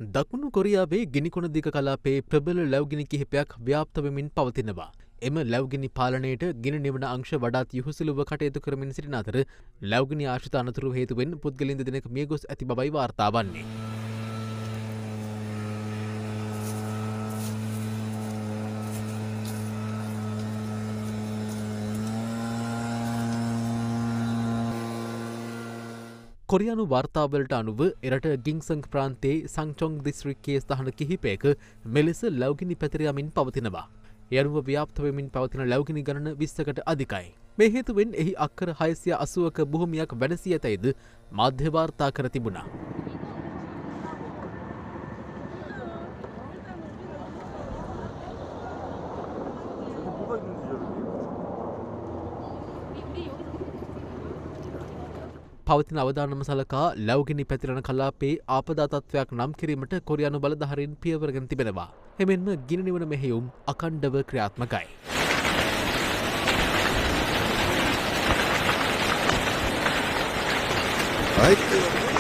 දකුණු කොරියාවේ ගිනිකොන දිග කලාපයේ ප්‍රබල ලැව්ගිනි කිහිපයක් ව්‍යාප්ත වෙමින් පවතිනවා. එම ලැව්ගිනි පාලනයට ගිනි නිවන අංශ වඩාත් යහුසුලුව කටයුතු කරමින් සිටින අතර ලැව්ගිනි ආශ්‍රිත අනතුරු හේතුවෙන් පුද්ගලයන් දෙදෙනෙකු මියගොස් ඇති බවයි වාර්තා වන්නේ. කොරියානු වාර්තාවලට අනුව එරට ගින්සං ප්‍රාන්තයේ සංචොං දිස්ත්‍රික්කයේ ස්ථාන කිහිපයක මෙලෙස ලැව්ගිනි පැතිර යමින් පවතිනවා. ඒ අනුව ව්‍යාප්ත වෙමින් පවතින ලැව්ගිනි ගණන 20කට අධිකයි. මේ හේතුවෙන් එහි අක්කර 680ක භූමියක් වැඩසී ඇතැයිද මාධ්‍ය වාර්තා කර තිබුණා. පවතින අවදානම සලකා ලැව්ගිනි පැතිරෙන කලාපයේ ආපදා තත්ත්වයක් නම් කිරීමට කොරියානු බලධාරීන් පියවරගෙන තිබෙනවා. එමෙන්ම ගිනි නිවන මෙහෙයුම් අඛණ්ඩව ක්‍රියාත්මකයි. Right.